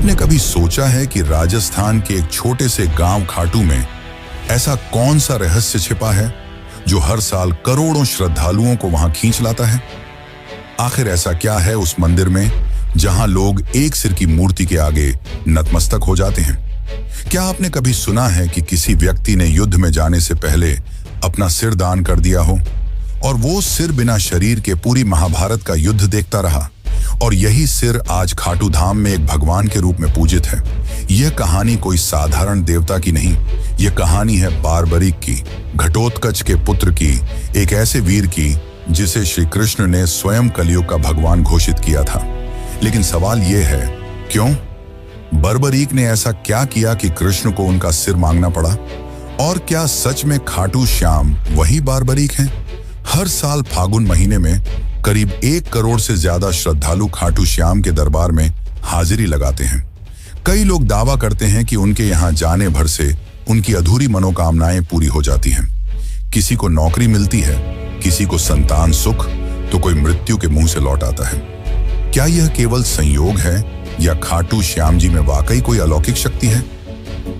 आपने कभी सोचा है कि राजस्थान के एक छोटे से गांव खाटू में ऐसा कौन सा रहस्य छिपा है जो हर साल करोड़ों श्रद्धालुओं को वहां खींच लाता है? आखिर ऐसा क्या है उस मंदिर में जहां लोग एक सिर की मूर्ति के आगे नतमस्तक हो जाते हैं? क्या आपने कभी सुना है कि किसी व्यक्ति ने युद्ध में जाने से पहले अपना सिर दान कर दिया हो और वो सिर बिना शरीर के पूरी महाभारत का युद्ध देखता रहा, और यही सिर आज खाटू धाम में एक भगवान के रूप में पूजित है? यह कहानी कोई साधारण देवता की नहीं, यह कहानी है बारबरीक की, घटोत्कच के पुत्र की, एक ऐसे वीर की जिसे श्री कृष्ण ने स्वयं कलयुग का भगवान घोषित किया था। लेकिन सवाल यह है, क्यों? बर्बरीक ने ऐसा क्या किया कि कृष्ण को उनका सिर मांगना पड़ा? और क्या सच में खाटू श्याम वही बारबरीक हैं? हर साल फागुन महीने में करीब 1 करोड़ से ज्यादा श्रद्धालु खाटू श्याम के दरबार में हाजिरी लगाते हैं। कई लोग दावा करते हैं कि उनके यहाँ जाने भर से उनकी अधूरी मनोकामनाएं पूरी हो जाती हैं। किसी को नौकरी मिलती है, किसी को संतान सुख, तो कोई मृत्यु के मुंह से लौट आता है। क्या यह केवल संयोग है या खाटू श्याम जी में वाकई कोई अलौकिक शक्ति है?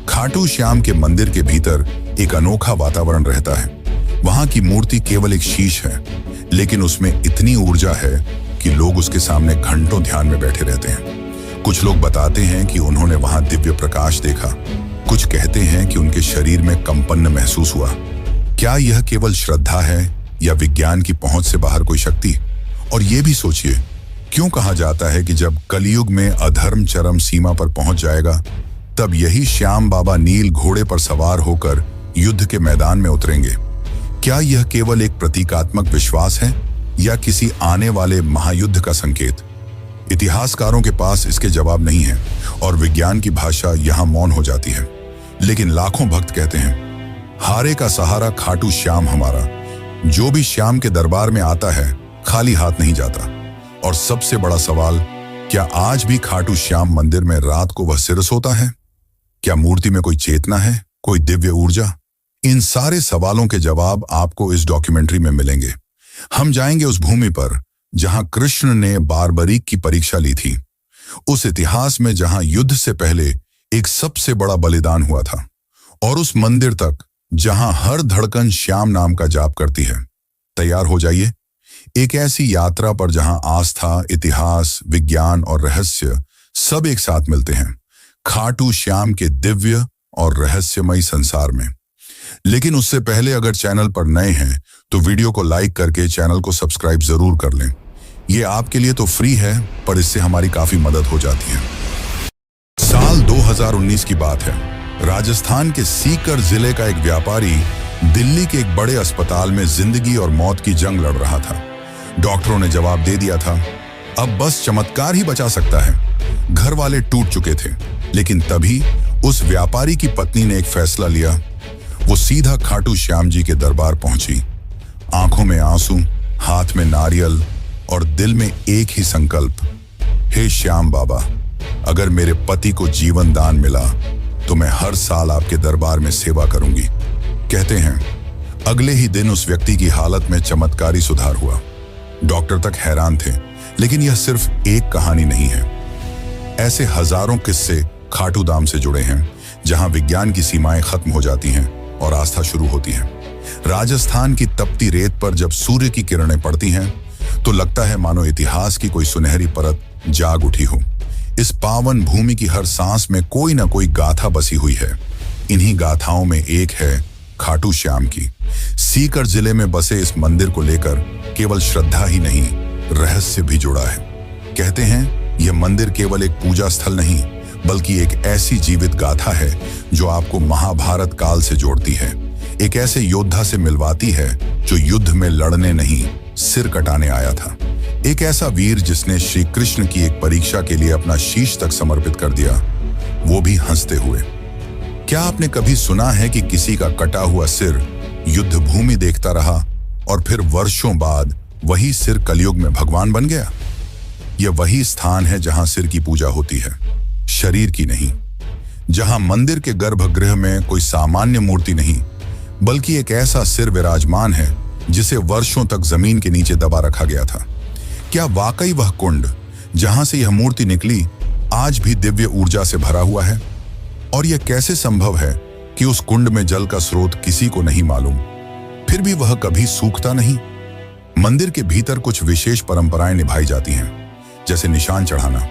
खाटू श्याम के मंदिर के भीतर एक अनोखा वातावरण रहता है। वहां की मूर्ति केवल एक शीश है, लेकिन उसमें इतनी ऊर्जा है कि लोग उसके सामने घंटों ध्यान में बैठे रहते हैं। कुछ लोग बताते हैं कि उन्होंने वहां दिव्य प्रकाश देखा, कुछ कहते हैं कि उनके शरीर में कंपन महसूस हुआ। क्या यह केवल श्रद्धा है या विज्ञान की पहुंच से बाहर कोई शक्ति? और यह भी सोचिए, क्यों कहा जाता है कि जब कलयुग में अधर्म चरम सीमा पर पहुंच जाएगा, तब यही श्याम बाबा नील घोड़े पर सवार होकर युद्ध के मैदान में उतरेंगे? क्या यह केवल एक प्रतीकात्मक विश्वास है या किसी आने वाले महायुद्ध का संकेत? इतिहासकारों के पास इसके जवाब नहीं है और विज्ञान की भाषा यहां मौन हो जाती है। लेकिन लाखों भक्त कहते हैं, हारे का सहारा खाटू श्याम हमारा। जो भी श्याम के दरबार में आता है खाली हाथ नहीं जाता। और सबसे बड़ा सवाल, क्या आज भी खाटू श्याम मंदिर में रात को वह सिर सोता है? क्या मूर्ति में कोई चेतना है, कोई दिव्य ऊर्जा? इन सारे सवालों के जवाब आपको इस डॉक्यूमेंट्री में मिलेंगे। हम जाएंगे उस भूमि पर जहां कृष्ण ने बारबरीक की परीक्षा ली थी, उस इतिहास में जहां युद्ध से पहले एक सबसे बड़ा बलिदान हुआ था, और उस मंदिर तक जहां हर धड़कन श्याम नाम का जाप करती है। तैयार हो जाइए एक ऐसी यात्रा पर जहां आस्था, इतिहास, विज्ञान और रहस्य सब एक साथ मिलते हैं, खाटू श्याम के दिव्य और रहस्यमयी संसार में। लेकिन उससे पहले अगर चैनल पर नए हैं तो वीडियो को लाइक करके चैनल को सब्सक्राइब जरूर कर लें। ये आपके लिए तो फ्री है, पर इससे हमारी काफी मदद हो जाती है। साल 2019 की बात है। राजस्थान के सीकर जिले का एक व्यापारी दिल्ली के एक बड़े अस्पताल में जिंदगी और मौत की जंग लड़ रहा था। डॉक्टरों ने जवाब दे दिया था, अब बस चमत्कार ही बचा सकता है। घर वाले टूट चुके थे, लेकिन तभी उस व्यापारी की पत्नी ने एक फैसला लिया। वो सीधा खाटू श्याम जी के दरबार पहुंची। आंखों में आंसू, हाथ में नारियल और दिल में एक ही संकल्प, हे श्याम बाबा, अगर मेरे पति को जीवन दान मिला तो मैं हर साल आपके दरबार में सेवा करूंगी। कहते हैं अगले ही दिन उस व्यक्ति की हालत में चमत्कारी सुधार हुआ। डॉक्टर तक हैरान थे, लेकिन यह सिर्फ एक कहानी नहीं है। ऐसे हजारों किस्से खाटू धाम से जुड़े हैं, जहां विज्ञान की सीमाएं खत्म हो जाती हैं और आस्था शुरू होती है। राजस्थान की तपती रेत पर जब सूर्य की किरणें पड़ती हैं तो लगता है मानो इतिहास की कोई सुनहरी परत जाग उठी हो। इस पावन भूमि की हर सांस में कोई ना कोई गाथा बसी हुई है। इन्हीं गाथाओं में एक है खाटू श्याम की। सीकर जिले में बसे इस मंदिर को लेकर केवल श्रद्धा ही नहीं, रहस्य भी जुड़ा है। कहते हैं यह मंदिर केवल एक पूजा स्थल नहीं, बल्कि एक ऐसी जीवित गाथा है जो आपको महाभारत काल से जोड़ती है। एक ऐसे योद्धा से मिलवाती है जो युद्ध में लड़ने नहीं, सिर कटाने आया था। एक ऐसा वीर जिसने श्री कृष्ण की एक परीक्षा के लिए अपना शीश तक समर्पित कर दिया, वो भी हंसते हुए। क्या आपने कभी सुना है कि किसी का कटा हुआ सिर युद्ध भूमि देखता रहा और फिर वर्षों बाद वही सिर कलयुग में भगवान बन गया? यह वही स्थान है जहां सिर की पूजा होती है, शरीर की नहीं। जहां मंदिर के गर्भगृह में कोई सामान्य मूर्ति नहीं, बल्कि एक ऐसा सिर विराजमान है जिसे वर्षों तक जमीन के नीचे दबा रखा गया था। क्या वाकई वह कुंड जहां से यह मूर्ति निकली आज भी दिव्य ऊर्जा से भरा हुआ है। और यह कैसे संभव है कि उस कुंड में जल का स्रोत किसी को नहीं मालूम, फिर भी वह कभी सूखता नहीं? मंदिर के भीतर कुछ विशेष परंपराएं निभाई जाती हैं, जैसे निशान चढ़ाना।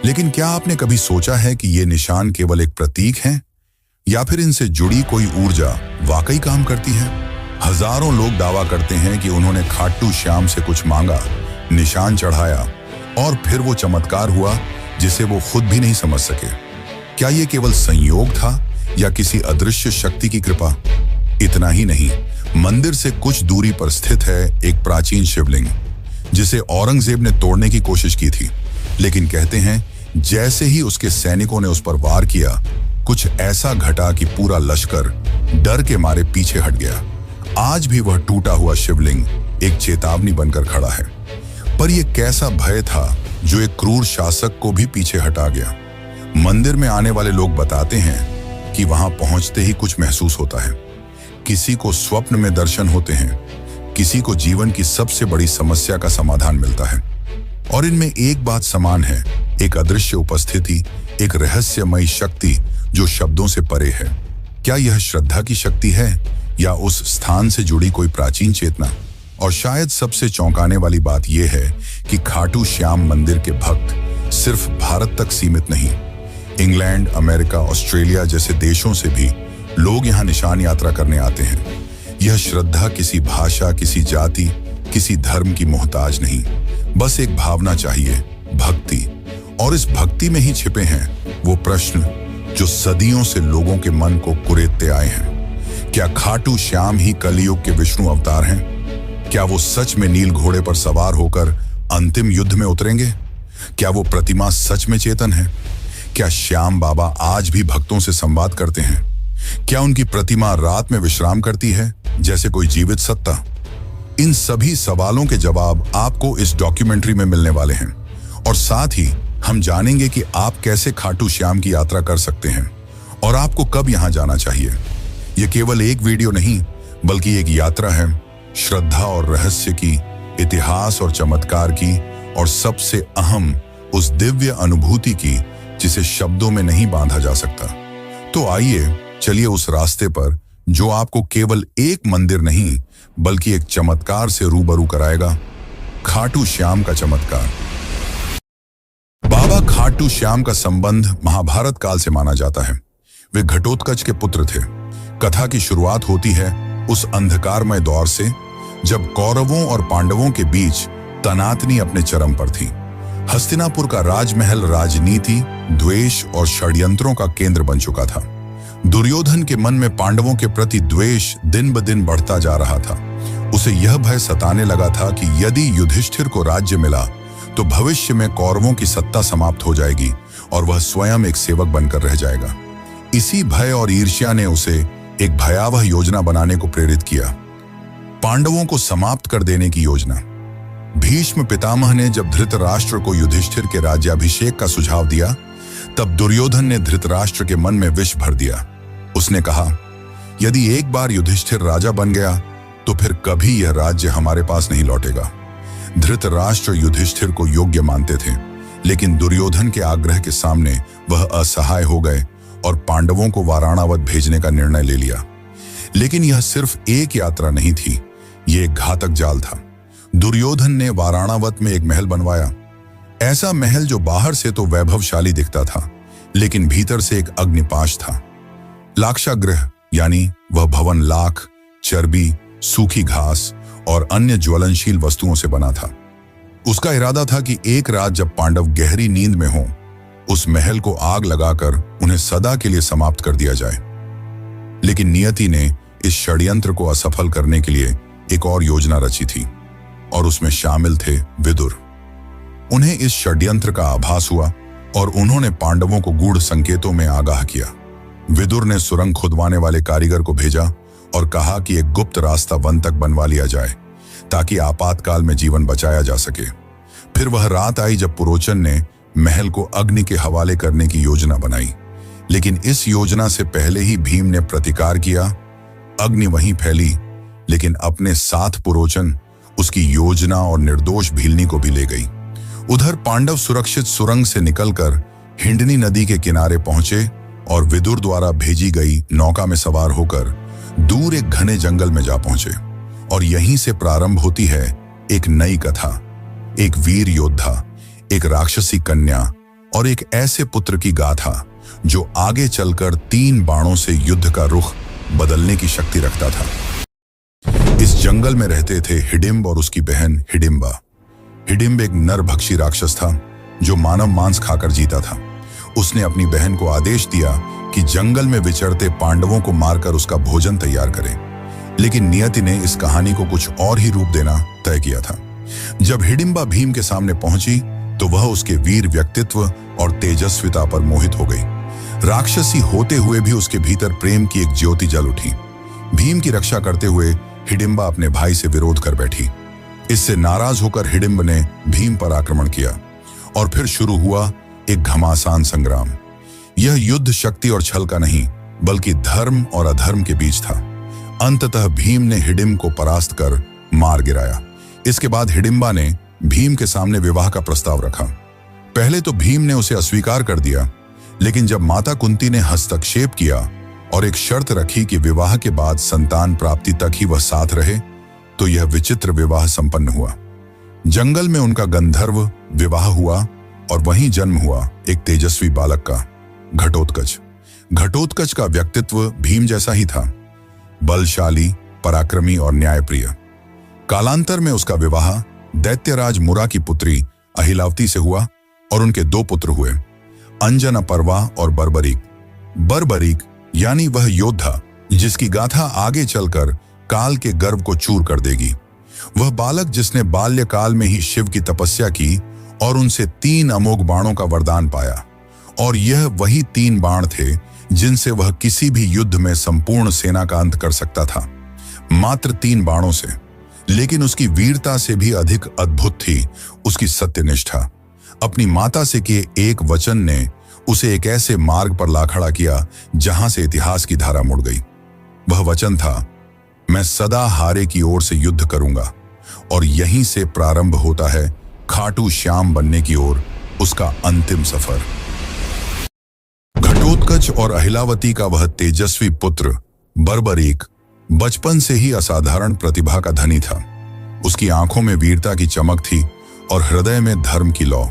लेकिन क्या आपने कभी सोचा है कि ये निशान केवल एक प्रतीक हैं, या फिर इनसे जुड़ी कोई ऊर्जा वाकई काम करती है? हजारों लोग दावा करते हैं कि उन्होंने खाटू श्याम से कुछ मांगा, निशान चढ़ाया, और फिर वो चमत्कार हुआ जिसे वो खुद भी नहीं समझ सके। क्या ये केवल संयोग था या किसी अदृश्य शक्ति की कृपा? इतना ही नहीं, मंदिर से कुछ दूरी पर स्थित है एक प्राचीन शिवलिंग, जिसे औरंगजेब ने तोड़ने की कोशिश की थी। लेकिन कहते हैं जैसे ही उसके सैनिकों ने उस पर वार किया, कुछ ऐसा घटा कि पूरा लश्कर डर के मारे पीछे हट गया। आज भी वह टूटा हुआ शिवलिंग एक चेतावनी बनकर खड़ा है। पर यह कैसा भय था जो एक क्रूर शासक को भी पीछे हटा गया? मंदिर में आने वाले लोग बताते हैं कि वहां पहुंचते ही कुछ महसूस होता है। किसी को स्वप्न में दर्शन होते हैं, किसी को जीवन की सबसे बड़ी समस्या का समाधान मिलता है। और इनमें एक बात समान है, एक अदृश्य उपस्थिति, एक रहस्यमयी शक्ति जो शब्दों से परे है। क्या यह श्रद्धा की शक्ति है या उस स्थान से जुड़ी कोई प्राचीन चेतना? और शायद सबसे चौंकाने वाली बात यह है कि खाटू श्याम मंदिर के भक्त सिर्फ भारत तक सीमित नहीं, इंग्लैंड, अमेरिका, ऑस्ट्रेलिया जैसे देशों से भी लोग यहाँ निशान यात्रा करने आते हैं। यह श्रद्धा किसी भाषा, किसी जाति, किसी धर्म की मोहताज नहीं, बस एक भावना चाहिए, भक्ति। और इस भक्ति में ही छिपे हैं वो प्रश्न जो सदियों से लोगों के मन को कुरेदते आए हैं। क्या खाटू श्याम ही कलयुग के विष्णु अवतार हैं? क्या वो सच में नील घोड़े पर सवार होकर अंतिम युद्ध में उतरेंगे? क्या वो प्रतिमा सच में चेतन है? क्या श्याम बाबा आज भी भक्तों से संवाद करते हैं? क्या उनकी प्रतिमा रात में विश्राम करती है जैसे कोई जीवित सत्ता? इन सभी सवालों के जवाब आपको इस डॉक्यूमेंट्री में मिलने वाले हैं। और साथ ही हम जानेंगे कि आप कैसे खाटू श्याम की यात्रा कर सकते हैं और आपको कब यहां जाना चाहिए। यह केवल एक वीडियो नहीं, बल्कि एक यात्रा है, श्रद्धा और रहस्य की, इतिहास और चमत्कार की, और सबसे अहम उस दिव्य अनुभूति की जिसे शब्दों में नहीं बांधा जा सकता। तो आइए चलिए उस रास्ते पर जो आपको केवल एक मंदिर नहीं बल्कि एक चमत्कार से रूबरू कराएगा, खाटू श्याम का चमत्कार। बाबा खाटू श्याम का संबंध महाभारत काल से माना जाता है। वे घटोत्कच के पुत्र थे। कथा की शुरुआत होती है उस अंधकारमय दौर से जब कौरवों और पांडवों के बीच तनातनी अपने चरम पर थी। हस्तिनापुर का राजमहल राजनीति, द्वेष और षड्यंत्रों का केंद्र बन चुका था। दुर्योधन के मन में पांडवों के प्रति द्वेष दिन ब दिन बढ़ता जा रहा था। उसे यह भय सताने लगा था कि यदि युधिष्ठिर को राज्य मिला तो भविष्य में कौरवों की सत्ता समाप्त हो जाएगी और वह स्वयं एक सेवक बनकर रह जाएगा। इसी भय और ईर्ष्या ने उसे एक भयावह योजना बनाने को प्रेरित किया, पांडवों को समाप्त कर देने की योजना। भीष्म पितामह ने जब धृतराष्ट्र को युधिष्ठिर के राज्याभिषेक का सुझाव दिया, तब दुर्योधन ने धृतराष्ट्र के मन में विष भर दिया। उसने कहा, यदि एक बार युधिष्ठिर राजा बन गया तो फिर कभी यह राज्य हमारे पास नहीं लौटेगा। धृतराष्ट्र युधिष्ठिर को योग्य मानते थे, लेकिन दुर्योधन के आग्रह के सामने वह असहाय हो गए और पांडवों को वाराणावत भेजने का निर्णय ले लिया। लेकिन यह सिर्फ एक यात्रा नहीं थी, यह एक घातक जाल था। दुर्योधन ने वाराणावत में एक महल बनवाया, ऐसा महल जो बाहर से तो वैभवशाली दिखता था, लेकिन भीतर से एक अग्निपाश था। लाक्षागृह यानी वह भवन लाख, चर्बी, सूखी घास और अन्य ज्वलनशील वस्तुओं से बना था। उसका इरादा था कि एक रात जब पांडव गहरी नींद में हों, उस महल को आग लगाकर उन्हें सदा के लिए समाप्त कर दिया जाए। लेकिन नियति ने इस षड्यंत्र को असफल करने के लिए एक और योजना रची थी, और उसमें शामिल थे विदुर। उन्हें इस षड्यंत्र का आभास हुआ और उन्होंने पांडवों को गूढ़ संकेतों में आगाह किया। विदुर ने सुरंग खुदवाने वाले कारीगर को भेजा और कहा कि एक गुप्त रास्ता वन तक बनवा लिया जाए ताकि आपातकाल में जीवन बचाया जा सके। फिर वह रात आई जब पुरोचन ने महल को अग्नि के हवाले करने की योजना बनाई, लेकिन इस योजना से पहले ही भीम ने प्रतिकार किया। अग्नि वहीं फैली, लेकिन अपने साथ पुरोचन उसकी योजना और निर्दोष भीलनी को भी ले गई। उधर पांडव सुरक्षित सुरंग से निकलकर हिंडनी नदी के किनारे पहुंचे और विदुर द्वारा भेजी गई नौका में सवार होकर दूर एक घने जंगल में जा पहुंचे। और यहीं से प्रारंभ होती है एक नई कथा, एक वीर योद्धा, एक राक्षसी कन्या और एक ऐसे पुत्र की गाथा जो आगे चलकर 3 बाणों से युद्ध का रुख बदलने की शक्ति रखता था। इस जंगल में रहते थे हिडिंब और उसकी बहन हिडिंबा। हिडिंब एक नरभक्षी राक्षस था जो मानव मांस खाकर जीता था। उसने अपनी बहन को आदेश दिया कि जंगल में विचरते पांडवों को मारकर उसका भोजन तैयार करें, लेकिन नियति ने इस कहानी को कुछ और ही रूप देना तय किया था। जब हिडिंबा भीम के सामने पहुंची तो वह उसके वीर व्यक्तित्व और तेजस्विता पर मोहित हो गई। राक्षसी होते हुए भी उसके भीतर प्रेम की एक ज्योति जल उठी। भीम की रक्षा करते हुए हिडिंबा अपने भाई से विरोध कर बैठी। इससे नाराज होकर हिडिंब ने भीम पर आक्रमण किया और फिर शुरू हुआ एक घमासान संग्राम। यह युद्ध शक्ति और छल का नहीं, बल्कि धर्म और अधर्म के बीच था। अंततः भीम ने हिडिंब को परास्त कर मार गिराया। इसके बाद हिडिंबा ने भीम के सामने विवाह का प्रस्ताव रखा। पहले तो भीम ने उसे अस्वीकार कर दिया, लेकिन जब माता कुंती ने हस्तक्षेप किया और एक शर्त रखी कि विवाह के बाद संतान प्राप्ति तक ही वह साथ रहे, तो यह विचित्र विवाह संपन्न हुआ। जंगल में उनका गंधर्व विवाह हुआ और वहीं जन्म हुआ एक तेजस्वी बालक का, घटोत्कच। घटोत्कच का व्यक्तित्व भीम जैसा ही था, बलशाली, पराक्रमी और न्यायप्रिय। कालांतर में उसका विवाह दैत्यराज मुरा की पुत्री अहिलावती से हुआ और उनके 2 पुत्र हुए, अंजनपर्वा और बर्बरीक। बर्बरीक यानी वह योद्धा जिसकी गाथा आगे चलकर काल के गर्व को चूर कर देगी। वह बालक जिसने बाल्यकाल में ही शिव की तपस्या की और उनसे 3 अमोघ बाणों का वरदान पाया, और यह वही 3 बाण थे जिनसे वह किसी भी युद्ध में संपूर्ण सेना का अंत कर सकता था। मात्र 3 बाणों से। लेकिन उसकी वीरता से भी अधिक अद्भुत थी उसकी सत्यनिष्ठा। अपनी माता से किए एक वचन ने उसे एक ऐसे मार्ग पर ला खड़ा किया जहां से इतिहास की धारा मुड़ गई। वह वचन था, मैं सदा हारे की ओर से युद्ध करूंगा। और यहीं से प्रारंभ होता है खाटू श्याम बनने की ओर उसका अंतिम सफर। घटोत्कच और अहिलावती का वह तेजस्वी पुत्र बर्बरीक बचपन से ही असाधारण प्रतिभा का धनी था। उसकी आंखों में वीरता की चमक थी और हृदय में धर्म की लौ।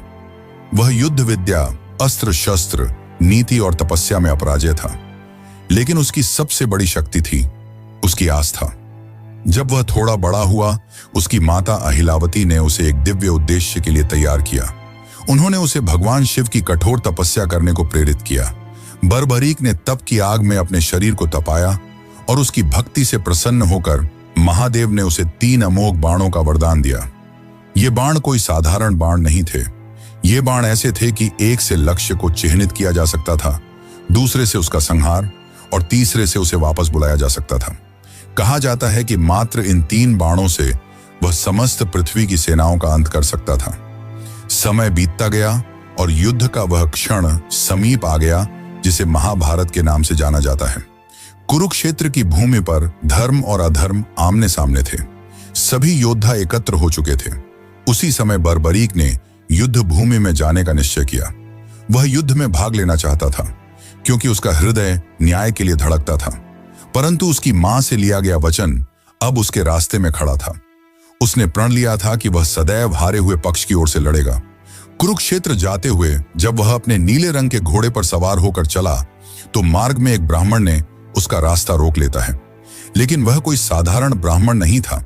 वह युद्ध विद्या, अस्त्र शस्त्र, नीति और तपस्या में अपराजय था। लेकिन उसकी सबसे बड़ी शक्ति थी उसकी आस्था। जब वह थोड़ा बड़ा हुआ, उसकी माता अहिलावती ने उसे एक दिव्य उद्देश्य के लिए तैयार किया। उन्होंने उसे भगवान शिव की कठोर तपस्या करने को प्रेरित किया। बर्बरीक ने तप की आग में अपने शरीर को तपाया और उसकी भक्ति से प्रसन्न होकर महादेव ने उसे 3 अमोघ बाणों का वरदान दिया। ये बाण कोई साधारण बाण नहीं थे। ये बाण ऐसे थे कि एक से लक्ष्य को चिह्नित किया जा सकता था, दूसरे से उसका संहार और तीसरे से उसे वापस बुलाया जा सकता था। कहा जाता है कि मात्र इन 3 बाणों से वह समस्त पृथ्वी की सेनाओं का अंत कर सकता था। समय बीतता गया और युद्ध का वह क्षण समीप आ गया जिसे महाभारत के नाम से जाना जाता है। कुरुक्षेत्र की भूमि पर धर्म और अधर्म आमने सामने थे। सभी योद्धा एकत्र हो चुके थे। उसी समय बर्बरीक ने युद्ध भूमि में जाने का निश्चय किया। वह युद्ध में भाग लेना चाहता था क्योंकि उसका हृदय न्याय के लिए धड़कता था। परंतु उसकी मां से लिया गया वचन अब उसके रास्ते में खड़ा था। उसने प्रण लिया था कि वह सदैव हारे हुए पक्ष की ओर से लड़ेगा। कुरुक्षेत्र जाते हुए जब वह अपने नीले रंग के घोड़े पर सवार होकर चला तो मार्ग में एक ब्राह्मण ने उसका रास्ता रोक लेता है। लेकिन वह कोई साधारण ब्राह्मण नहीं था।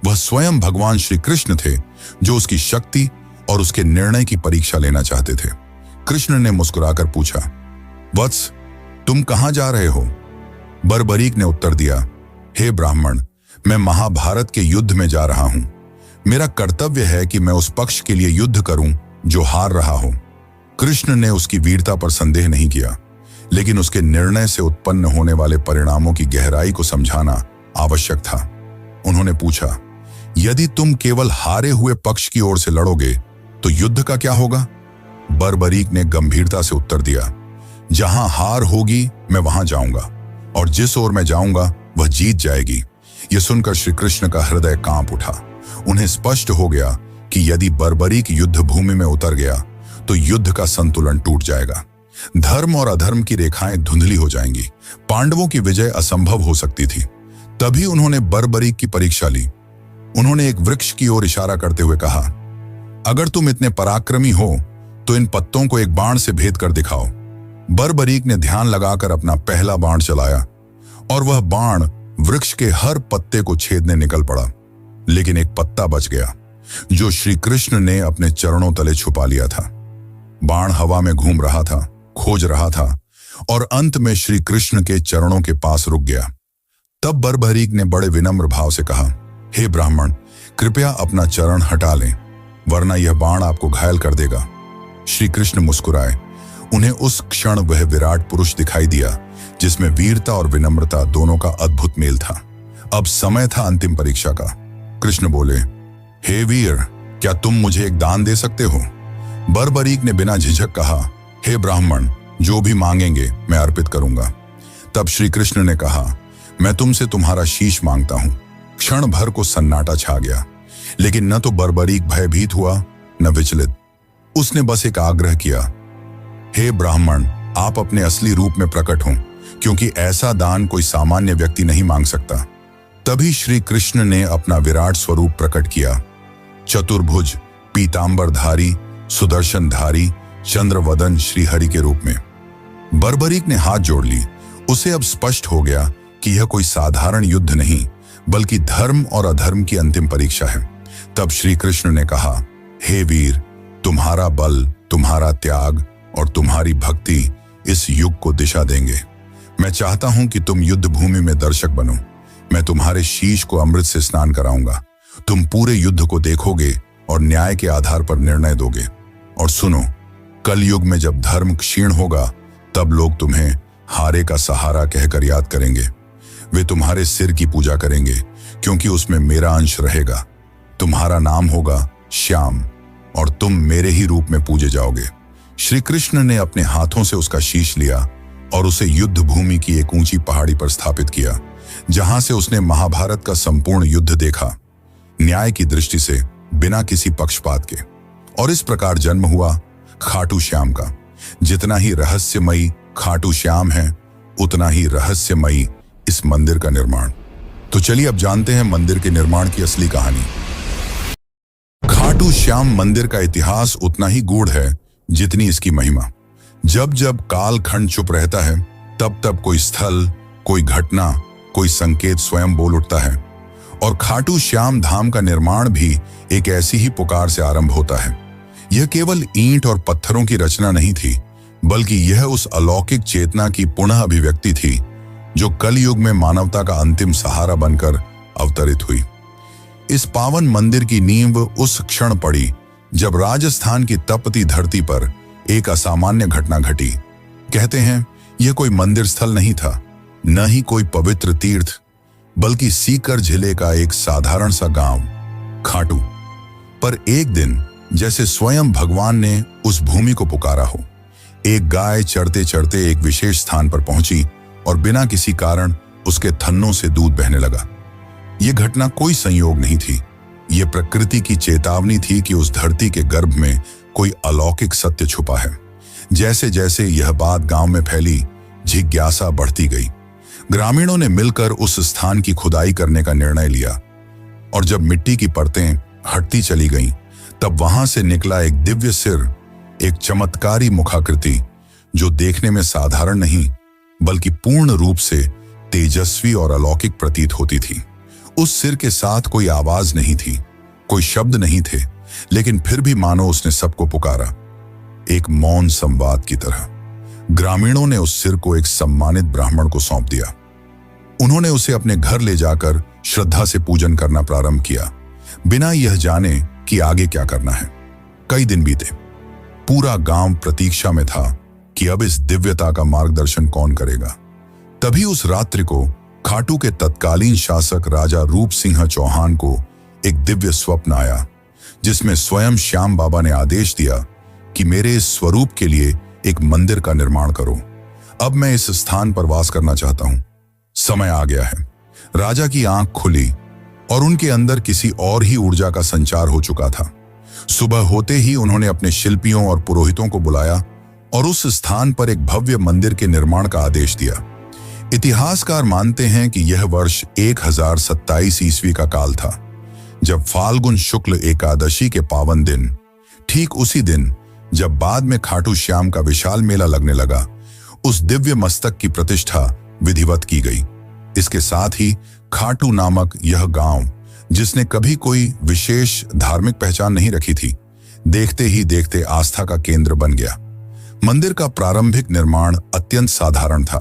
वह स्वयं भगवान श्री कृष्ण थे जो उसकी शक्ति और उसके निर्णय की परीक्षा लेना चाहते थे। कृष्ण ने मुस्कुराकर पूछा, वत्स, तुम कहां जा रहे हो? बर्बरीक ने उत्तर दिया, हे ब्राह्मण, मैं महाभारत के युद्ध में जा रहा हूं। मेरा कर्तव्य है कि मैं उस पक्ष के लिए युद्ध करूं जो हार रहा हो। कृष्ण ने उसकी वीरता पर संदेह नहीं किया, लेकिन उसके निर्णय से उत्पन्न होने वाले परिणामों की गहराई को समझाना आवश्यक था। उन्होंने पूछा, यदि तुम केवल हारे हुए पक्ष की ओर से लड़ोगे तो युद्ध का क्या होगा? बर्बरीक ने गंभीरता से उत्तर दिया, जहां हार होगी मैं वहां जाऊंगा और जिस ओर मैं जाऊंगा वह जीत जाएगी। यह सुनकर श्री कृष्ण का हृदय कांप उठा। उन्हें स्पष्ट हो गया कि यदि बर्बरीक युद्ध भूमि में उतर गया तो युद्ध का संतुलन टूट जाएगा। धर्म और अधर्म की रेखाएं धुंधली हो जाएंगी। पांडवों की विजय असंभव हो सकती थी। तभी उन्होंने बर्बरीक की परीक्षा ली। उन्होंने एक वृक्ष की ओर इशारा करते हुए कहा, अगर तुम इतने पराक्रमी हो तो इन पत्तों को एक बाण से भेद कर दिखाओ। बर्बरीक ने ध्यान लगाकर अपना पहला बाण चलाया और वह बाण वृक्ष के हर पत्ते को छेदने निकल पड़ा। लेकिन एक पत्ता बच गया जो श्री कृष्ण ने अपने चरणों तले छुपा लिया था। बाण हवा में घूम रहा था, खोज रहा था और अंत में श्री कृष्ण के चरणों के पास रुक गया। तब बर्बरीक ने बड़े विनम्र भाव से कहा, हे ब्राह्मण, कृपया अपना चरण हटा लें, वरना यह बाण आपको घायल कर देगा। श्री कृष्ण मुस्कुराए। उन्हें उस क्षण वह विराट पुरुष दिखाई दिया जिसमें वीरता और विनम्रता दोनों का अद्भुत मेल था। अब समय था अंतिम परीक्षा का। कृष्ण बोले, हे वीर, क्या तुम मुझे एक दान दे सकते हो? बर्बरीक ने बिना झिझक कहा, हे ब्राह्मण, जो भी मांगेंगे मैं अर्पित करूंगा। तब श्री कृष्ण ने कहा, मैं तुमसे तुम्हारा शीश मांगता हूं। क्षण भर को सन्नाटा छा गया, लेकिन न तो बर्बरीक भयभीत हुआ न विचलित। उसने बस एक आग्रह किया, हे ब्राह्मण, आप अपने असली रूप में प्रकट हों, क्योंकि ऐसा दान कोई सामान्य व्यक्ति नहीं मांग सकता। तभी श्री कृष्ण ने अपना विराट स्वरूप प्रकट किया। चतुर्भुज, पीतांबरधारी, सुदर्शनधारी, चंद्रवदन श्रीहरि के रूप में। बर्बरीक ने हाथ जोड़ ली। उसे अब स्पष्ट हो गया कि यह कोई साधारण युद्ध नहीं, बल्कि धर्म और अधर्म की अंतिम परीक्षा है। तब श्री कृष्ण ने कहा, हे वीर, तुम्हारा बल, तुम्हारा त्याग और तुम्हारी भक्ति इस युग को दिशा देंगे। मैं चाहता हूं कि तुम युद्ध भूमि में दर्शक बनो। मैं तुम्हारे शीश को अमृत से स्नान कराऊंगा। तुम पूरे युद्ध को देखोगे और न्याय के आधार पर निर्णय दोगे। और सुनो, कलयुग में जब धर्म क्षीण होगा, तब लोग तुम्हें हारे का सहारा कहकर याद करेंगे। वे तुम्हारे सिर की पूजा करेंगे, क्योंकि उसमें मेरा अंश रहेगा। तुम्हारा नाम होगा श्याम और तुम मेरे ही रूप में पूजे जाओगे। श्री कृष्ण ने अपने हाथों से उसका शीश लिया और उसे युद्ध भूमि की एक ऊंची पहाड़ी पर स्थापित किया, जहां से उसने महाभारत का संपूर्ण युद्ध देखा, न्याय की दृष्टि से, बिना किसी पक्षपात के। और इस प्रकार जन्म हुआ खाटू श्याम का। जितना ही रहस्यमयी खाटू श्याम है, उतना ही रहस्यमयी इस मंदिर का निर्माण। तो चलिए अब जानते हैं मंदिर के निर्माण की असली कहानी। खाटू श्याम मंदिर का इतिहास उतना ही गूढ़ है जितनी इसकी महिमा। जब जब कालखंड चुप रहता है, तब तब कोई स्थल, कोई घटना, कोई संकेत स्वयं बोल उठता है। और खाटू श्याम धाम का निर्माण भी एक ऐसी ही पुकार से आरंभ होता है। यह केवल ईंट और पत्थरों की रचना नहीं थी, बल्कि यह उस अलौकिक चेतना की पुनः अभिव्यक्ति थी जो कलयुग में मानवता का अंतिम सहारा बनकर अवतरित हुई। इस पावन मंदिर की नींव उस क्षण पड़ी जब राजस्थान की तपती धरती पर एक असामान्य घटना घटी। कहते हैं यह कोई मंदिर स्थल नहीं था, न ही कोई पवित्र तीर्थ, बल्कि सीकर जिले का एक साधारण सा गांव खाटू। पर एक दिन जैसे स्वयं भगवान ने उस भूमि को पुकारा हो, एक गाय चढ़ते चढ़ते एक विशेष स्थान पर पहुंची और बिना किसी कारण उसके थन्नों से दूध बहने लगा। यह घटना कोई संयोग नहीं थी, यह प्रकृति की चेतावनी थी कि उस धरती के गर्भ में कोई अलौकिक सत्य छुपा है। जैसे जैसे यह बात गांव में फैली, जिज्ञासा बढ़ती गई। ग्रामीणों ने मिलकर उस स्थान की खुदाई करने का निर्णय लिया और जब मिट्टी की परतें हटती चली गईं, तब वहां से निकला एक दिव्य सिर, एक चमत्कारी मुखाकृति जो देखने में साधारण नहीं बल्कि पूर्ण रूप से तेजस्वी और अलौकिक प्रतीत होती थी। उस सिर के साथ कोई आवाज नहीं थी, कोई शब्द नहीं थे, लेकिन फिर भी मानो उसने सबको पुकारा, एक मौन संवाद की तरह। ग्रामीणों ने उस सिर को एक सम्मानित ब्राह्मण को सौंप दिया। उन्होंने उसे अपने घर ले जाकर श्रद्धा से पूजन करना प्रारंभ किया, बिना यह जाने कि आगे क्या करना है। कई दिन बीते। पूरा गांव प्रतीक्षा में था कि अब इस दिव्यता का मार्गदर्शन कौन करेगा। तभी उस रात्रि को खाटू के तत्कालीन शासक राजा रूप सिंह चौहान को एक दिव्य स्वप्न आया, जिसमें स्वयं श्याम बाबा ने आदेश दिया कि मेरे इस स्वरूप के लिए एक मंदिर का निर्माण करो। अब मैं इस स्थान पर वास करना चाहता हूं। समय आ गया है। राजा की आंख खुली और उनके अंदर किसी और ही ऊर्जा का संचार हो चुका था। सुबह होते ही उन्होंने अपने शिल्पियों और पुरोहितों को बुलाया और उस स्थान पर एक भव्य मंदिर के निर्माण का आदेश दिया। इतिहासकार मानते हैं कि यह वर्ष 1027 ईस्वी का काल था, जब फाल्गुन शुक्ल एकादशी के पावन दिन, ठीक उसी दिन जब बाद में खाटू श्याम का विशाल मेला लगने लगा, उस दिव्य मस्तक की प्रतिष्ठा विधिवत की गई। इसके साथ ही खाटू नामक यह गांव, जिसने कभी कोई विशेष धार्मिक पहचान नहीं रखी थी, देखते ही देखते आस्था का केंद्र बन गया। मंदिर का प्रारंभिक निर्माण अत्यंत साधारण था,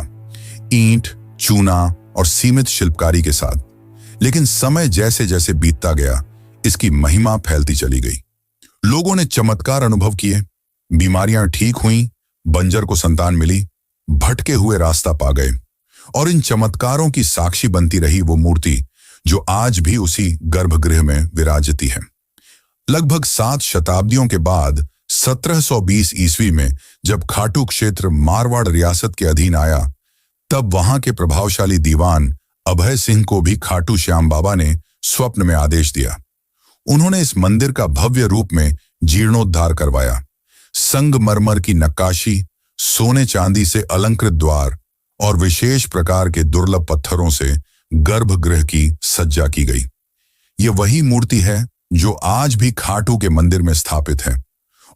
ईंट, चूना और सीमित शिल्पकारी के साथ, लेकिन समय जैसे जैसे बीतता गया, इसकी महिमा फैलती चली गई। लोगों ने चमत्कार अनुभव किए, बीमारियां ठीक हुईं, बंजर को संतान मिली, भटके हुए रास्ता पा गए, और इन चमत्कारों की साक्षी बनती रही वो मूर्ति जो आज भी उसी गर्भगृह में विराजती है। लगभग 7 शताब्दियों के बाद 1720 ईस्वी में जब खाटू क्षेत्र मारवाड़ रियासत के अधीन आया, तब वहां के प्रभावशाली दीवान अभय सिंह को भी खाटू श्याम बाबा ने स्वप्न में आदेश दिया। उन्होंने इस मंदिर का भव्य रूप में जीर्णोद्धार करवाया। संगमरमर की नक्काशी, सोने चांदी से अलंकृत द्वार और विशेष प्रकार के दुर्लभ पत्थरों से गर्भगृह की सज्जा की गई। यह वही मूर्ति है जो आज भी खाटू के मंदिर में स्थापित है,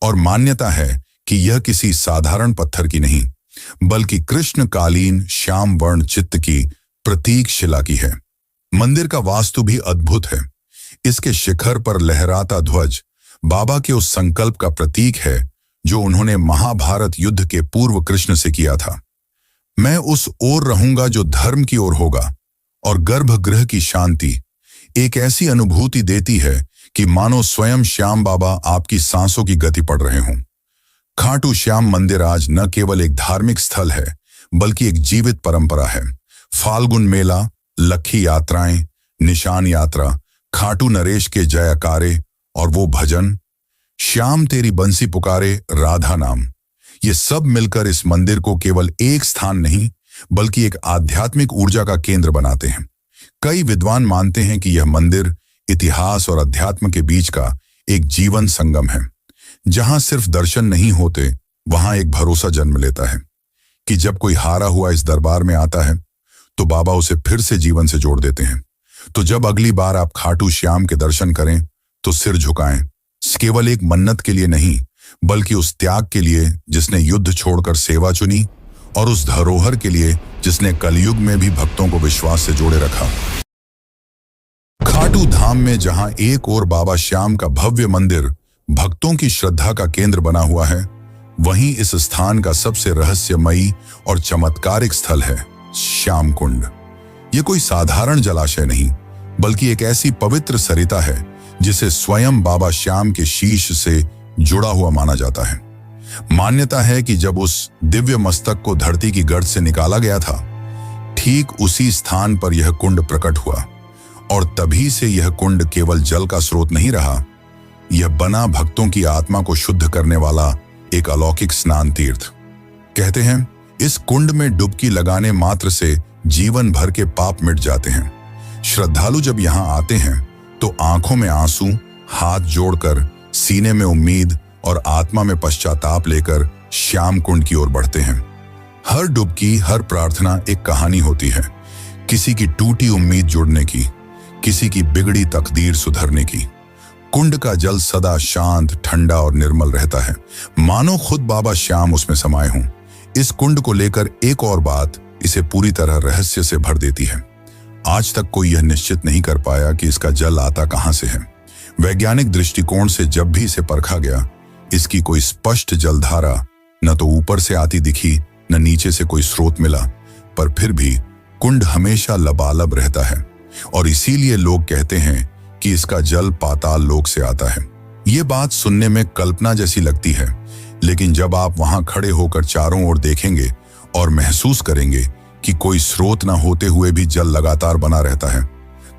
और मान्यता है कि यह किसी साधारण पत्थर की नहीं, बल्कि कृष्णकालीन श्याम वर्ण चित्त की प्रतीक शिला की है। मंदिर का वास्तु भी अद्भुत है। इसके शिखर पर लहराता ध्वज बाबा के उस संकल्प का प्रतीक है जो उन्होंने महाभारत युद्ध के पूर्व कृष्ण से किया था। मैं उस ओर रहूंगा जो धर्म की ओर होगा। और गर्भगृह की शांति एक ऐसी अनुभूति देती है कि मानो स्वयं श्याम बाबा आपकी सांसों की गति पढ़ रहे हों। खाटू श्याम मंदिर आज न केवल एक धार्मिक स्थल है, बल्कि एक जीवित परंपरा है। फाल्गुन मेला, लक्खी यात्राएं, निशान यात्रा, खाटू नरेश के जयकारे और वो भजन, श्याम तेरी बंसी पुकारे राधा नाम, ये सब मिलकर इस मंदिर को केवल एक स्थान नहीं, बल्कि एक आध्यात्मिक ऊर्जा का केंद्र बनाते हैं। कई विद्वान मानते हैं कि यह मंदिर इतिहास और अध्यात्म के बीच का एक जीवन संगम है। जहां सिर्फ दर्शन नहीं होते, वहां एक भरोसा जन्म लेता है कि जब कोई हारा हुआ इस दरबार में आता है, तो बाबा उसे फिर से जीवन से जोड़ देते हैं। तो जब अगली बार आप खाटू श्याम के दर्शन करें, तो सिर झुकाएं, केवल एक मन्नत के लिए नहीं, बल्कि उस त्याग के लिए जिसने युद्ध छोड़कर सेवा चुनी, और उस धरोहर के लिए जिसने कलयुग में भी भक्तों को विश्वास से जोड़े रखा। खाटू धाम में जहां एक ओर बाबा श्याम का भव्य मंदिर भक्तों की श्रद्धा का केंद्र बना हुआ है, वहीं इस स्थान का सबसे रहस्यमयी और चमत्कारिक स्थल है श्याम कुंड। यह कोई साधारण जलाशय नहीं, बल्कि एक ऐसी पवित्र सरिता है जिसे स्वयं बाबा श्याम के शीश से जुड़ा हुआ माना जाता है। मान्यता है कि जब उस दिव्य मस्तक को धरती की गर्द से निकाला गया था, ठीक उसी स्थान पर यह कुंड प्रकट हुआ, और तभी से यह कुंड केवल जल का स्रोत नहीं रहा, यह बना भक्तों की आत्मा को शुद्ध करने वाला एक अलौकिक स्नान तीर्थ। कहते हैं इस कुंड में डुबकी लगाने मात्र से जीवन भर के पाप मिट जाते हैं। श्रद्धालु जब यहाँ आते हैं तो आंखों में आंसू, हाथ जोड़कर सीने में उम्मीद और आत्मा में पश्चाताप लेकर श्याम कुंड की ओर बढ़ते हैं। हर डुबकी, हर प्रार्थना एक कहानी होती है, किसी की टूटी उम्मीद जुड़ने की, किसी की बिगड़ी तकदीर सुधरने की। कुंड का जल सदा शांत, ठंडा और निर्मल रहता है, मानो खुद बाबा श्याम उसमें समाये हों। इस कुंड को लेकर एक और बात इसे पूरी तरह रहस्य से भर देती है। आज तक कोई यह निश्चित नहीं कर पाया कि इसका जल आता कहां से है। वैज्ञानिक दृष्टिकोण से जब भी इसे परखा गया, इसकी कोई स्पष्ट जलधारा न तो ऊपर से आती दिखी, न नीचे से कोई स्रोत मिला, पर फिर भी कुंड हमेशा लबालब रहता है, और इसीलिए लोग कहते हैं कि इसका जल पाताल लोक से आता है। ये बात सुनने में कल्पना जैसी लगती है, लेकिन जब आप वहां खड़े होकर चारों ओर देखेंगे और महसूस करेंगे कि कोई स्रोत न होते हुए भी जल लगातार बना रहता है,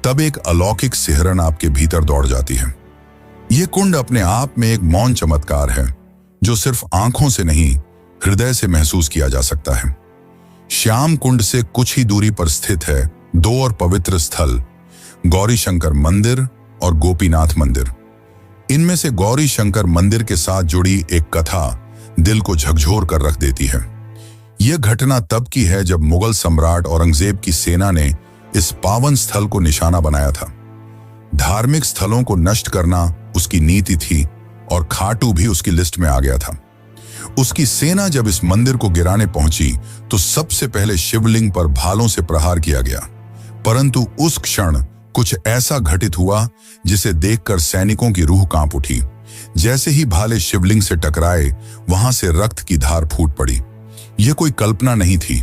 तब एक अलौकिक सिहरन आपके भीतर दौड़ जाती है। यह कुंड अपने आप में एक मौन चमत्कार है, जो सिर्फ आंखों से नहीं, हृदय से महसूस किया जा सकता है। श्याम कुंड से कुछ ही दूरी पर स्थित है दो और पवित्र स्थल, गौरी शंकर मंदिर और गोपीनाथ मंदिर। इनमें से गौरी शंकर मंदिर के साथ जुड़ी एक कथा दिल को झकझोर कर रख देती है। यह घटना तब की है जब मुगल सम्राट औरंगजेब की सेना ने इस पावन स्थल को निशाना बनाया था। धार्मिक स्थलों को नष्ट करना उसकी नीति थी और खाटू भी उसकी लिस्ट में आ गया था। उसकी सेना जब इस मंदिर को गिराने पहुंची तो सबसे पहले शिवलिंग पर भालों से प्रहार किया गया, परंतु उस क्षण कुछ ऐसा घटित हुआ जिसे देखकर सैनिकों की रूह कांप उठी। जैसे ही भाले शिवलिंग से टकराए, वहां से रक्त की धार फूट पड़ी। यह कोई कल्पना नहीं थी।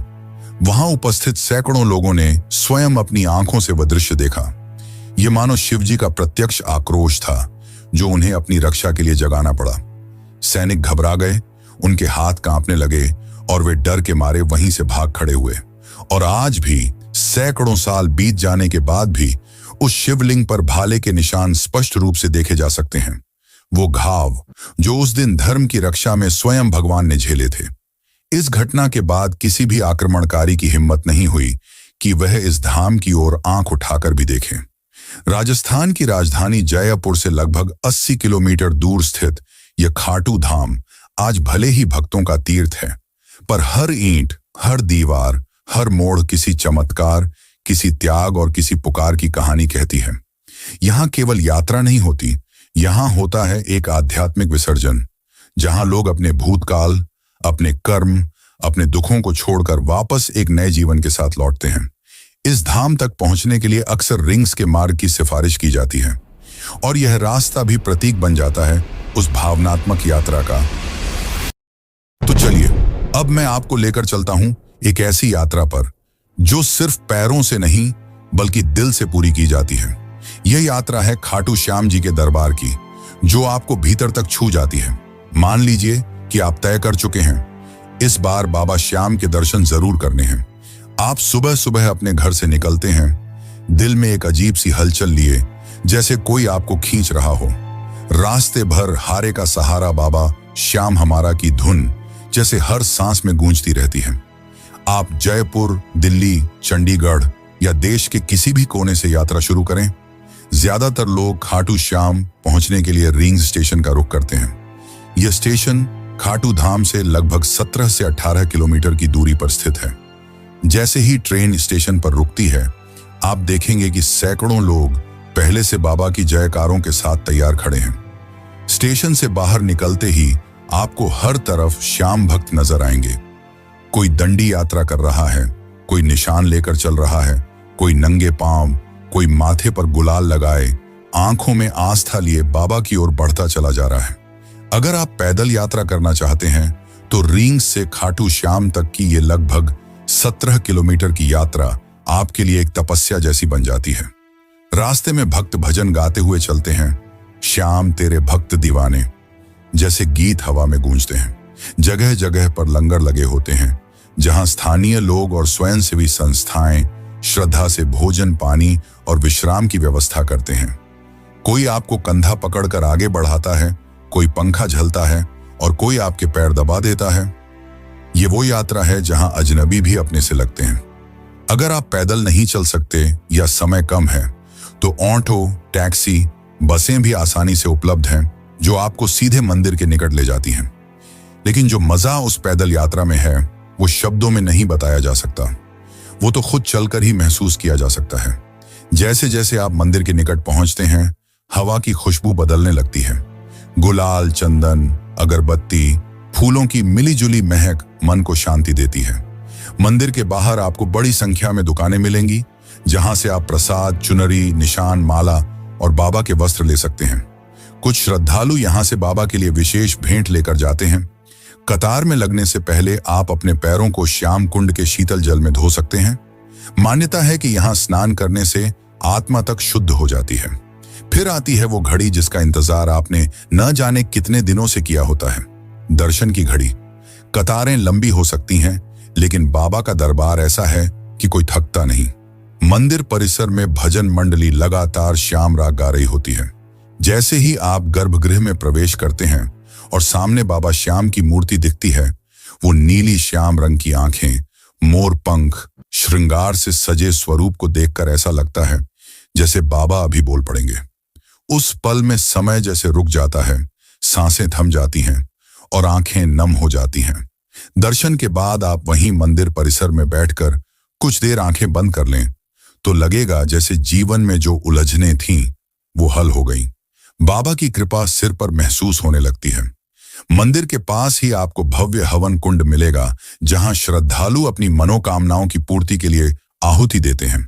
वहां उपस्थित सैकड़ों लोगों ने स्वयं अपनी आंखों से वह दृश्य देखा। यह मानो शिवजी का प्रत्यक्ष आक्रोश था जो उन्हें अपनी रक्षा के लिए जगाना पड़ा। सैनिक घबरा गए, उनके हाथ कांपने लगे और वे डर के मारे वहीं से भाग खड़े हुए। और आज भी सैकड़ों साल बीत जाने के बाद भी उस शिवलिंग पर भाले के निशान स्पष्ट रूप से देखे जा सकते हैं। वो घाव जो उस दिन धर्म की रक्षा में स्वयं भगवान ने झेले थे। इस घटना के बाद किसी भी आक्रमणकारी की हिम्मत नहीं हुई कि वह इस धाम की ओर आंख उठाकर भी देखे। राजस्थान की राजधानी जयपुर से लगभग 80 किलोमीटर दूर स्थित यह खाटू धाम आज भले ही भक्तों का तीर्थ है, पर हर ईंट, हर दीवार, हर मोड़ किसी चमत्कार, किसी त्याग और किसी पुकार की कहानी कहती है। यहाँ केवल यात्रा नहीं होती, यहाँ होता है एक आध्यात्मिक विसर्जन, जहाँ लोग अपने भूतकाल, अपने कर्म, अपने दुखों को छोड़कर वापस एक नए जीवन के साथ लौटते हैं। इस धाम तक पहुंचने के लिए अक्सर रिंग्स के मार्ग की सिफारिश की जाती है और यह रास्ता भी प्रतीक बन जाता है उस भावनात्मक यात्रा का। तो चलिए, अब मैं आपको लेकर चलता हूं एक ऐसी यात्रा पर जो सिर्फ पैरों से नहीं बल्कि दिल से पूरी की जाती है। यह यात्रा है खाटू श्याम जी के दरबार की, जो आपको भीतर तक छू जाती है। मान लीजिए कि आप तय कर चुके हैं, इस बार बाबा श्याम के दर्शन जरूर करने हैं। आप सुबह सुबह अपने घर से निकलते हैं, दिल में एक अजीब सी हलचल लिए, जैसे कोई आपको खींच रहा हो। रास्ते भर हारे का सहारा बाबा श्याम हमारा की धुन जैसे हर सांस में गूंजती रहती है। आप जयपुर, दिल्ली, चंडीगढ़ या देश के किसी भी कोने से यात्रा शुरू करें, ज्यादातर लोग खाटू श्याम पहुंचने के लिए रिंग्स स्टेशन का रुख करते हैं। यह स्टेशन खाटू धाम से लगभग 17 से 18 किलोमीटर की दूरी पर स्थित है। जैसे ही ट्रेन स्टेशन पर रुकती है, आप देखेंगे कि सैकड़ों लोग पहले से बाबा की जयकारों के साथ तैयार खड़े हैं। स्टेशन से बाहर निकलते ही आपको हर तरफ श्याम भक्त नजर आएंगे। कोई दंडी यात्रा कर रहा है, कोई निशान लेकर चल रहा है, कोई नंगे पांव, कोई माथे पर गुलाल लगाए, आंखों में आस्था लिए बाबा की ओर बढ़ता चला जा रहा है। अगर आप पैदल यात्रा करना चाहते हैं तो रिंग्स से खाटू श्याम तक की ये लगभग 17 किलोमीटर की यात्रा आपके लिए एक तपस्या जैसी बन जाती है। रास्ते में भक्त भजन गाते हुए चलते हैं, श्याम तेरे भक्त दीवाने जैसे गीत हवा में गूंजते हैं। जगह जगह पर लंगर लगे होते हैं, जहां स्थानीय लोग और स्वयंसेवी संस्थाएं श्रद्धा से भोजन, पानी और विश्राम की व्यवस्था करते हैं। कोई आपको कंधा पकड़कर आगे बढ़ाता है, कोई पंखा झलता है और कोई आपके पैर दबा देता है। ये वो यात्रा है जहां अजनबी भी अपने से लगते हैं। अगर आप पैदल नहीं चल सकते या समय कम है तो ऑटो, टैक्सी, बसें भी आसानी से उपलब्ध हैं, जो आपको सीधे मंदिर के निकट ले जाती हैं। लेकिन जो मजा उस पैदल यात्रा में है वो शब्दों में नहीं बताया जा सकता। वो तो खुद चलकर ही महसूस किया जा सकता है। जैसे जैसे आप मंदिर के निकट पहुंचते हैं, हवा की खुशबू बदलने लगती है। गुलाल, चंदन, अगरबत्ती, फूलों की मिलीजुली महक मन को शांति देती है। मंदिर के बाहर आपको बड़ी संख्या में दुकानें मिलेंगी, जहां से आप प्रसाद, चुनरी, निशान, माला और बाबा के वस्त्र ले सकते हैं। कुछ श्रद्धालु यहां से बाबा के लिए विशेष भेंट लेकर जाते हैं। कतार में लगने से पहले आप अपने पैरों को श्याम कुंड के शीतल जल में धो सकते हैं। मान्यता है कि यहां स्नान करने से आत्मा तक शुद्ध हो जाती है। फिर आती है वो घड़ी जिसका इंतजार आपने न जाने कितने दिनों से किया होता है, दर्शन की घड़ी। कतारें लंबी हो सकती हैं, लेकिन बाबा का दरबार ऐसा है कि कोई थकता नहीं। मंदिर परिसर में भजन मंडली लगातार श्याम राग गा रही होती है। जैसे ही आप गर्भगृह में प्रवेश करते हैं और सामने बाबा श्याम की मूर्ति दिखती है, वो नीली श्याम रंग की आंखें, मोर पंख, श्रृंगार से सजे स्वरूप को देखकर ऐसा लगता है जैसे बाबा अभी बोल पड़ेंगे। उस पल में समय जैसे रुक जाता है, सांसें थम जाती हैं और आंखें नम हो जाती हैं। दर्शन के बाद आप वहीं मंदिर परिसर में बैठकर कुछ देर आंखें बंद कर लें तो लगेगा जैसे जीवन में जो उलझनें थीं वो हल हो गई। बाबा की कृपा सिर पर महसूस होने लगती है। मंदिर के पास ही आपको भव्य हवन कुंड मिलेगा, जहां श्रद्धालु अपनी मनोकामनाओं की पूर्ति के लिए आहुति देते हैं।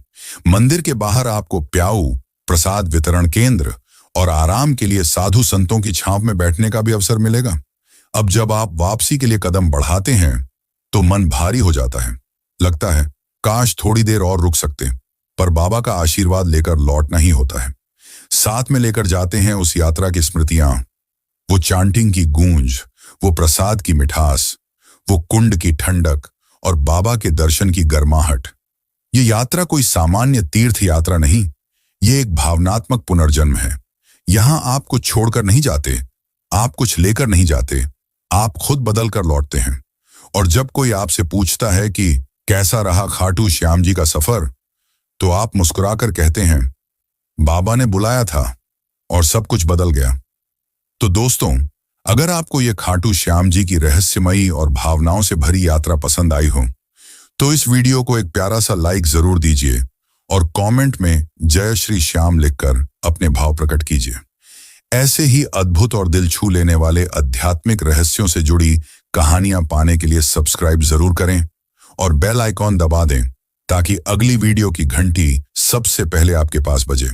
मंदिर के बाहर आपको प्याऊ, प्रसाद वितरण केंद्र और आराम के लिए साधु संतों की छांव में बैठने का भी अवसर मिलेगा। अब जब आप वापसी के लिए कदम बढ़ाते हैं तो मन भारी हो जाता है। लगता है काश थोड़ी देर और रुक सकते, पर बाबा का आशीर्वाद लेकर लौटना ही होता है। साथ में लेकर जाते हैं उस यात्रा की स्मृतियां, वो चांटिंग की गूंज, वो प्रसाद की मिठास, वो कुंड की ठंडक और बाबा के दर्शन की गर्माहट। ये यात्रा कोई सामान्य तीर्थ यात्रा नहीं, ये एक भावनात्मक पुनर्जन्म है। यहां आप कुछ छोड़कर नहीं जाते, आप कुछ लेकर नहीं जाते, आप खुद बदल कर लौटते हैं। और जब कोई आपसे पूछता है कि कैसा रहा खाटू श्याम जी का सफर, तो आप मुस्कुराकर कहते हैं, बाबा ने बुलाया था और सब कुछ बदल गया। तो दोस्तों, अगर आपको ये खाटू श्याम जी की रहस्यमयी और भावनाओं से भरी यात्रा पसंद आई हो, तो इस वीडियो को एक प्यारा सा लाइक जरूर दीजिए और कमेंट में जय श्री श्याम लिखकर अपने भाव प्रकट कीजिए। ऐसे ही अद्भुत और दिल छू लेने वाले आध्यात्मिक रहस्यों से जुड़ी कहानियां पाने के लिए सब्सक्राइब जरूर करें और बेल आइकॉन दबा दें, ताकि अगली वीडियो की घंटी सबसे पहले आपके पास बजे।